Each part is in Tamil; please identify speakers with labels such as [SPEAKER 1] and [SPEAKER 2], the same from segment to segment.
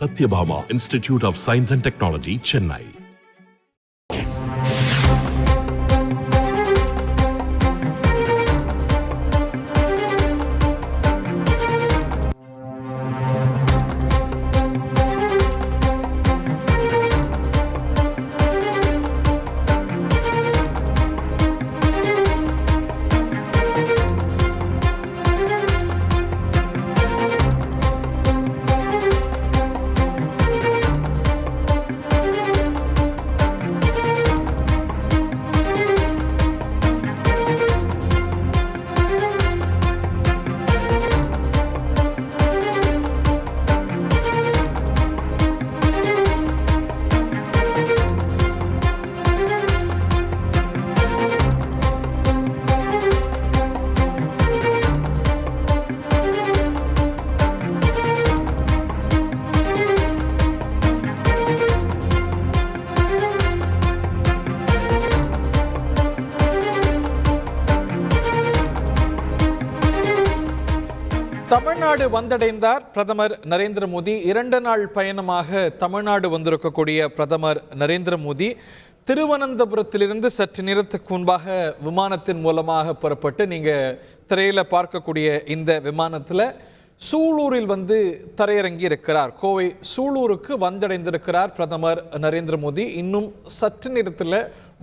[SPEAKER 1] Satyabhama Institute of Science and Technology, Chennai.
[SPEAKER 2] Tamil Nadu வந்தடைந்தார் பிரதமர் நரேந்திர மோடி. 2 நாள் பயணமாக தமிழ்நாடு வந்திருக்கக்கூடிய பிரதமர் நரேந்திர மோடி திருவனந்தபுரத்திலிருந்து சற்று நேரத்துக்கு முன்பாக விமானத்தின் மூலமாக புறப்பட்டு நீங்கள் திரையில் பார்க்கக்கூடிய இந்த விமானத்தில் சூலூரில் வந்து தரையிறங்கி இருக்கிறார். கோவை சூலூருக்கு வந்தடைந்திருக்கிறார் பிரதமர் நரேந்திர மோடி. இன்னும் சற்று நேரத்தில்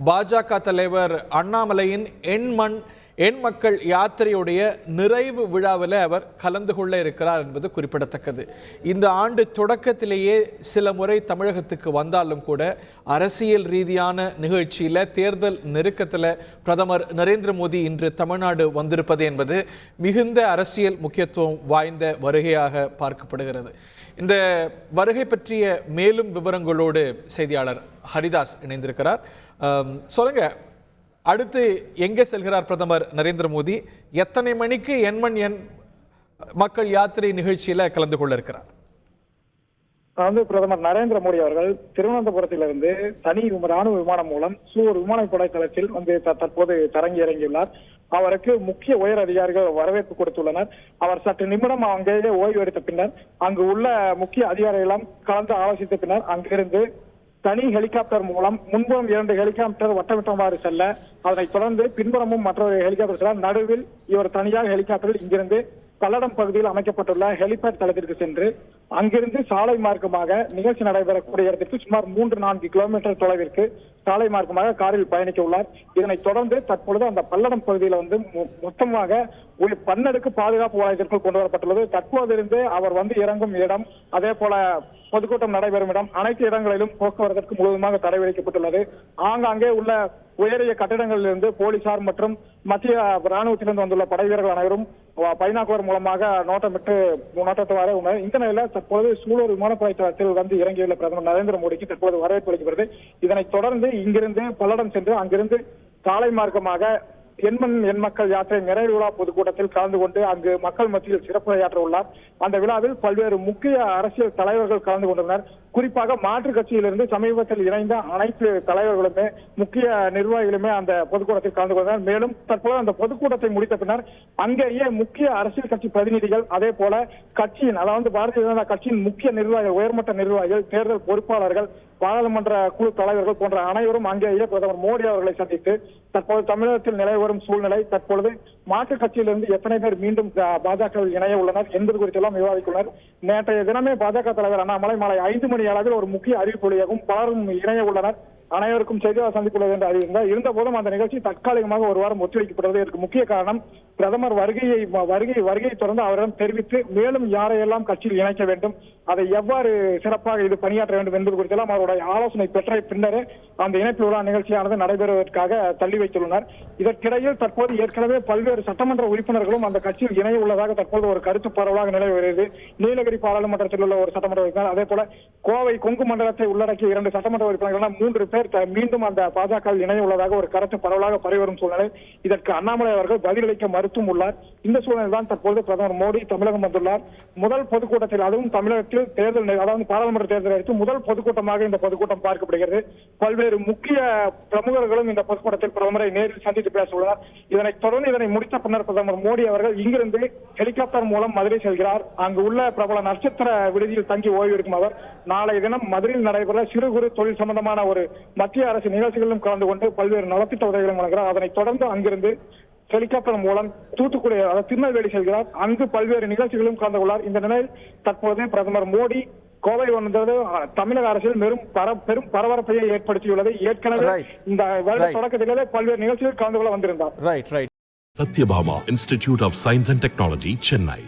[SPEAKER 2] பாஜக தலைவர் அண்ணாமலையின் எண் மக்கள் யாத்திரையுடைய நிறைவு விழாவில் அவர் கலந்து கொள்ள இருக்கிறார் என்பது குறிப்பிடத்தக்கது. இந்த ஆண்டு தொடக்கத்திலேயே சில முறை தமிழகத்துக்கு வந்தாலும் கூட அரசியல் ரீதியான நிகழ்ச்சியில் தேர்தல் நெருக்கத்தில் பிரதமர் நரேந்திர மோடி இன்று தமிழ்நாடு வந்திருப்பது என்பது மிகுந்த அரசியல் முக்கியத்துவம் வாய்ந்த வருகையாக பார்க்கப்படுகிறது. இந்த வருகை பற்றிய மேலும் விவரங்களோடு செய்தியாளர் ஹரிதாஸ் இணைந்திருக்கிறார். சொல்லுங்க, அடுத்து எங்கே செல்கிறார் பிரதமர் நரேந்திர மோடி? எத்தனை மணிக்கு எண் மக்கள் யாத்திரை நிகழ்ச்சியில கலந்து கொள்ள இருக்கிறார்?
[SPEAKER 3] பிரதமர் நரேந்திர மோடி அவர்கள் திருவனந்தபுரத்திலிருந்து தனி ராணுவ விமானம் மூலம் சூலூர் விமானப்படை தளத்தில் வந்து தற்போது தரங்கி இறங்கியுள்ளார். அவருக்கு முக்கிய உயர் அதிகாரிகள் வரவேற்பு கொடுத்துள்ளனர். அவர் சற்று நிமிடம் அங்கேயே ஓய்வு எடுத்த பின்னர் அங்கு உள்ள முக்கிய அதிகாரிகளும் கலந்து ஆலோசித்த பின்னர் அங்கிருந்து தனி ஹெலிகாப்டர் மூலம் முன்புறம் 2 ஹெலிகாப்டர் வட்டமிட்டமாறு செல்ல, அதனைத் தொடர்ந்து பின்புறமும் மற்றொரு ஹெலிகாப்டர் செல்ல, நடுவில் இவர் தனியாக ஹெலிகாப்டரில் இங்கிருந்து பல்லடம் பகுதியில் அமைக்கப்பட்டுள்ள ஹெலிபேட் தளத்திற்கு சென்று அங்கிருந்து சாலை மார்க்கமாக நிகழ்ச்சி நடைபெறக்கூடிய இடத்திற்கு சுமார் 3-4 கிலோமீட்டர் தொலைவிற்கு சாலை மார்க்கமாக காரில் பயணிக்க உள்ளார். இதனைத் தொடர்ந்து தற்பொழுது அந்த பல்லடம் பகுதியில் வந்து மொத்தமாக 12 பாதுகாப்பு வளையத்திற்குள் கொண்டு வரப்பட்டுள்ளது. தற்போதிருந்து அவர் வந்து இறங்கும் இடம், அதே போல பொதுக்கூட்டம் நடைபெறும் இடம், அனைத்து இடங்களிலும் போக்குவரத்திற்கு முழுவதுமாக தடை விதிக்கப்பட்டுள்ளது. ஆங்காங்கே உள்ள உயரிய கட்டிடங்களிலிருந்து போலீசார் மற்றும் மத்திய ராணுவத்திலிருந்து வந்துள்ள படை வீரர்கள் அனைவரும் பைனாக்குலர் மூலமாக நோட்டத்தவாறு உள்ளனர். இந்த நிலையில் தற்போது சூலூர் விமானப்படை தளத்தில் வந்து இறங்கியுள்ள பிரதமர் நரேந்திர மோடிக்கு தற்போது வரவேற்பு அளிக்கப்படுகிறது. இதனைத் தொடர்ந்து இங்கிருந்து பல்லடம் சென்று அங்கிருந்து சாலை மார்க்கமாக எண் மக்கள் யாத்திரை நிறைவு விழா பொதுக்கூட்டத்தில் கலந்து கொண்டு அங்கு மக்கள் மத்தியில் சிறப்புரையாற்ற உள்ளார். அந்த விழாவில் பல்வேறு முக்கிய அரசியல் தலைவர்கள் கலந்து கொண்டுள்ளனர். குறிப்பாக மாற்றுக் கட்சியிலிருந்து சமீபத்தில் இணைந்த அனைத்து தலைவர்களுமே முக்கிய நிர்வாகிகளுமே அந்த பொதுக்கூட்டத்தில் கலந்து கொண்டனர். மேலும் தற்போது அந்த பொதுக்கூட்டத்தை முடித்த பின்னர் அங்கேயே முக்கிய அரசியல் கட்சி பிரதிநிதிகள், அதே போல கட்சியின் அதாவது பாரதிய ஜனதா கட்சியின் முக்கிய நிர்வாகிகள், உயர்மட்ட நிர்வாகிகள், தேர்தல் பொறுப்பாளர்கள், பாராளுமன்ற குழு தலைவர்கள் போன்ற அனைவரும் அங்கேயே பிரதமர் மோடி அவர்களை சந்தித்து தற்போது தமிழகத்தில் நிலவி வரும் சூழ்நிலை, தற்பொழுது மாற்றுக் கட்சியிலிருந்து எத்தனை பேர் மீண்டும் பாஜகவில் இணைய உள்ளனர் என்பது குறித்தெல்லாம் விவாதித்துள்ளனர். நேற்றைய தினமே பாஜக தலைவர் அண்ணாமலை மாலை 5 மணி அளவில் ஒரு முக்கிய அறிவிப்பு வெளியாகும். பலரும் இணைய உள்ளனர். அனைவருக்கும் செய்தியாளர் சந்திப்புள்ளது என்று அறிவித்தார். இருந்த போதும் அந்த நிகழ்ச்சி தற்காலிகமாக ஒரு வாரம் ஒத்திவைக்கப்பட்டது. இதற்கு முக்கிய காரணம் பிரதமர் வருகையை தொடர்ந்து அவரிடம் தெரிவித்து மேலும் யாரையெல்லாம் கட்சியில் இணைக்க வேண்டும், அதை எவ்வாறு சிறப்பாக இது பணியாற்ற வேண்டும் என்பது குறித்தெல்லாம் அவருடைய ஆலோசனை பெற்ற பின்னரே அந்த இணைப்பு விழா நிகழ்ச்சியானது நடைபெறுவதற்காக தள்ளி வைத்துள்ளனர். இதற்கிடையில் தற்போது ஏற்கனவே பல்வேறு சட்டமன்ற உறுப்பினர்களும் அந்த கட்சியில் இணைய உள்ளதாக தற்போது ஒரு கருத்து பரவலாக நிலவி வருகிறது. நீலகிரி பாராளுமன்றத்தில் உள்ள ஒரு சட்டமன்ற உறுப்பினர், அதே போல கோவை கொங்கு மண்டலத்தை உள்ளடக்கிய 2 சட்டமன்ற உறுப்பினர்கள் 3 பேர் பேர் மீண்டும் அந்த பாஜகவில் இணைய உள்ளதாக ஒரு கருத்து பரவலாக பரவி வரும் சூழ்நிலை. இதற்கு அண்ணாமலை அவர்கள் பதிலளிக்க மறுத்தும் உள்ளார். இந்த சூழ்நிலை தான் தற்போது பிரதமர் மோடி தமிழகம் வந்துள்ளார். முதல் பொதுக்கூட்டத்தில், அதுவும் தமிழகத்தில் தேர்தல், அதாவது பாராளுமன்ற தேர்தல் அடுத்து முதல் பொதுக்கூட்டமாக இந்த பொதுக்கூட்டம் பார்க்கப்படுகிறது. பல்வேறு முக்கிய பிரமுகர்களும் இந்த பொதுக்கூட்டத்தில் பிரதமரை நேரில் சந்தித்து பேச உள்ளனர். இதனைத் தொடர்ந்து இதனை முடித்த பின்னர் பிரதமர் மோடி அவர்கள் இங்கிருந்து ஹெலிகாப்டர் மூலம் மதுரை செல்கிறார். அங்கு உள்ள பிரபல நட்சத்திர விடுதியில் தங்கி ஓய்வு எடுக்கும் அவர் நாளைய தினம் மதுரையில் நடைபெற சிறு குறு தொழில் சம்பந்தமான ஒரு மத்திய அரசு நிகழ்ச்சிகளிலும் கலந்து கொண்டு பல்வேறு நலத்திட்ட உதவிகளும் வழங்குகிறார். அதனைத் தொடர்ந்து அங்கிருந்து ஹெலிகாப்டர் மூலம் தூத்துக்குடி, திருநெல்வேலி செல்கிறார். அங்கு பல்வேறு நிகழ்ச்சிகளும் கலந்து கொள்ளார். இந்த நிலையில் தற்போது பிரதமர் மோடி கோவை வந்தது தமிழக அரசில் பெரும் பரபரப்பையை ஏற்படுத்தியுள்ளது. ஏற்கனவே இந்த வருட தொடக்கத்திலே பல்வேறு நிகழ்ச்சிகள் கலந்து கொள்ள வந்திருந்தார்.
[SPEAKER 2] Right.
[SPEAKER 1] Satyabhama Institute of Science and Technology, Chennai.